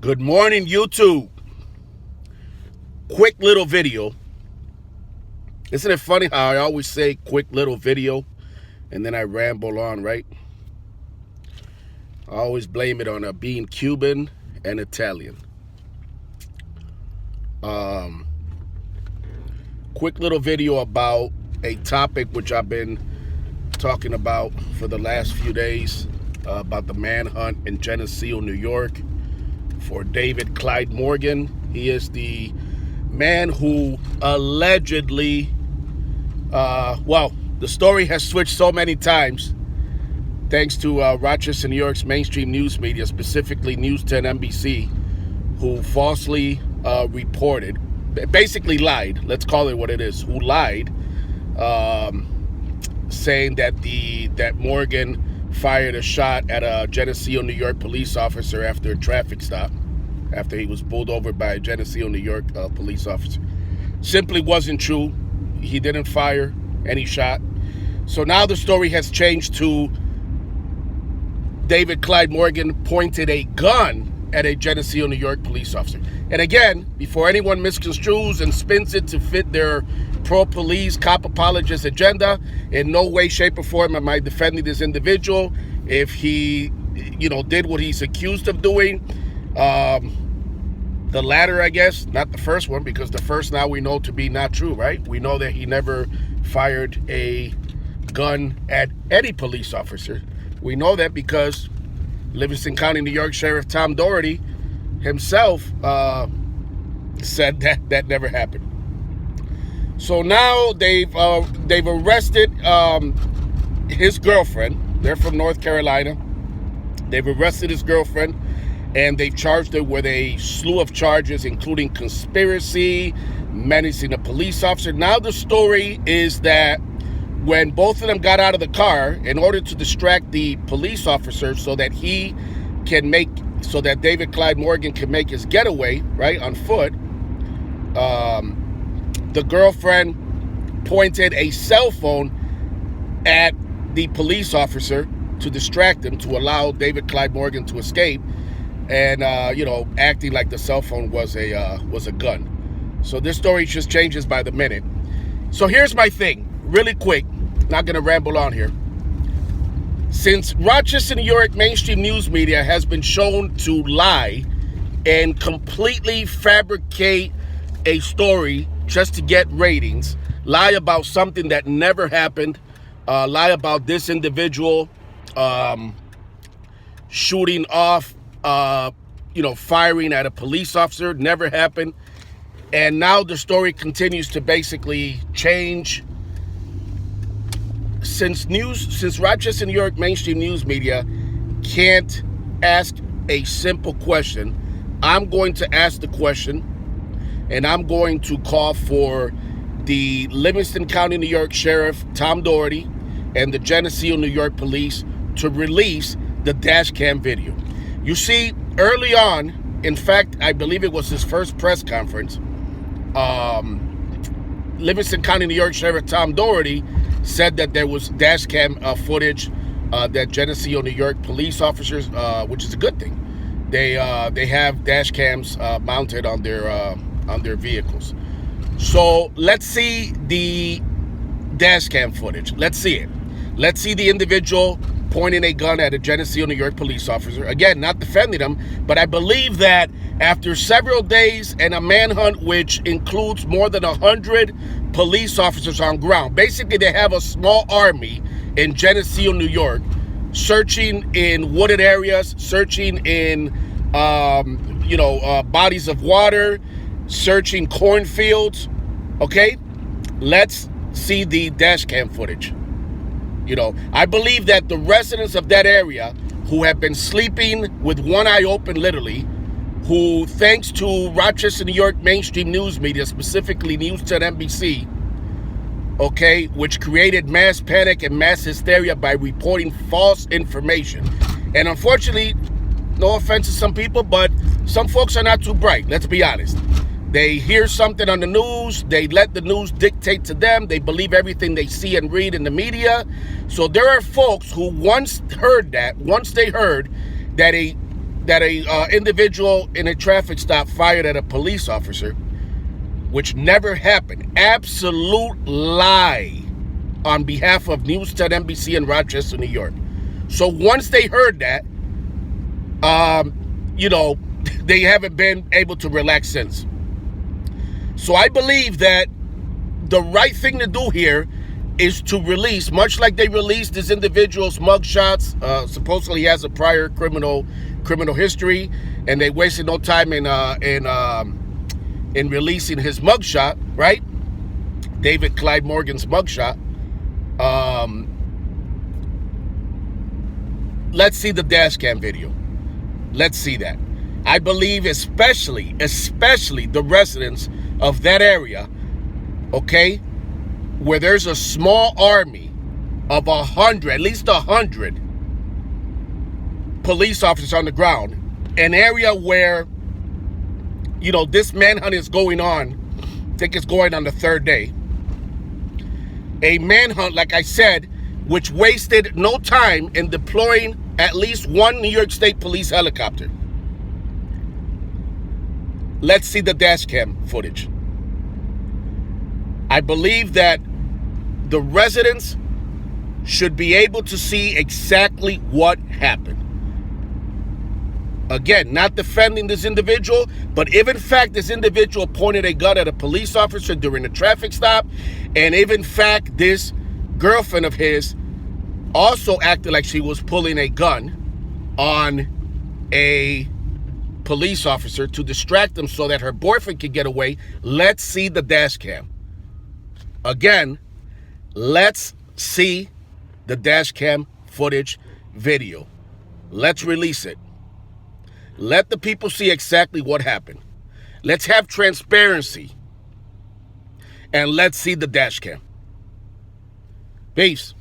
Good morning, YouTube. Quick little video. Isn't it funny how I always say quick little video and then I ramble on, right? I always blame it on being Cuban and Italian. Quick little video about a topic which I've been talking about for the last few days, about the manhunt in Geneseo, New York for David Clyde Morgan. He is the man who allegedly, the story has switched so many times thanks to Rochester, New York's mainstream news media, specifically News 10 NBC, who falsely reported, basically lied, let's call it what it is, who lied, saying that Morgan fired a shot at a Geneseo, New York police officer after a traffic stop, after he was pulled over by a Geneseo, New York police officer. Simply wasn't true. He didn't fire any shot. So now the story has changed to David Clyde Morgan pointed a gun at a Geneseo, New York police officer. And again, before anyone misconstrues and spins it to fit their pro-police, cop apologist agenda, in no way, shape, or form am I defending this individual. If he, did what he's accused of doing, the latter, I guess, not the first one, because the first now we know to be not true, right? We know that he never fired a gun at any police officer. We know that because Livingston County, New York Sheriff Tom Doherty himself said that never happened. So now they've arrested his girlfriend. They're from North Carolina. They've arrested his girlfriend, and they've charged her with a slew of charges, including conspiracy, menacing a police officer. Now the story is that when both of them got out of the car, in order to distract the police officer so that David Clyde Morgan can make his getaway, right, on foot, the girlfriend pointed a cell phone at the police officer to distract him, to allow David Clyde Morgan to escape, and acting like the cell phone was a gun. So this story just changes by the minute. So here's my thing, really quick, not gonna ramble on here. Since Rochester, New York mainstream news media has been shown to lie and completely fabricate a story just to get ratings, lie about something that never happened, lie about this individual shooting off, firing at a police officer, never happened. And now the story continues to basically change. Since Rochester, New York mainstream news media can't ask a simple question, I'm going to ask the question, and I'm going to call for the Livingston County, New York Sheriff Tom Doherty and the Geneseo, New York Police to release the dash cam video. You see, early on, in fact, I believe it was his first press conference, Livingston County, New York Sheriff Tom Doherty said that there was dash cam footage that Geneseo, New York police officers, which is a good thing. They have dash cams mounted on their vehicles. So let's see the dash cam footage. Let's see it. Let's see the individual pointing a gun at a Geneseo, New York police officer. Again, not defending him, but I believe that after several days and a manhunt which includes more than 100 police officers on ground, basically they have a small army in Geneseo, New York, searching in wooded areas, searching in bodies of water, searching cornfields. Okay, let's see the dash cam footage. I believe that the residents of that area who have been sleeping with one eye open, literally, who, thanks to Rochester, New York mainstream news media, specifically News 10 NBC, okay, which created mass panic and mass hysteria by reporting false information. And unfortunately, no offense to some people, but some folks are not too bright, let's be honest. They hear something on the news, they let the news dictate to them, they believe everything they see and read in the media. So there are folks who once they heard that a that a individual in a traffic stop fired at a police officer, which never happened. Absolute lie on behalf of News 10 NBC in Rochester, New York. So once they heard that, they haven't been able to relax since. So I believe that the right thing to do here is to release, much like they released this individual's mugshots. Supposedly he has a prior criminal history, and they wasted no time in releasing his mugshot, right? David Clyde Morgan's mugshot. Let's see the dash cam video. Let's see that. I believe especially the residents of that area, okay, where there's a small army of 100, at least 100 police officers on the ground, an area where, this manhunt is going on. I think it's going on the third day. A manhunt, like I said, which wasted no time in deploying at least one New York State police helicopter. Let's see the dash cam footage. I believe that the residents should be able to see exactly what happened. Again, not defending this individual, but if in fact this individual pointed a gun at a police officer during a traffic stop, and if in fact this girlfriend of his also acted like she was pulling a gun on a police officer to distract them so that her boyfriend could get away, let's see the dash cam. Again, let's see the dash cam footage video. Let's release it. Let the people see exactly what happened. Let's have transparency. And let's see the dash cam. Peace.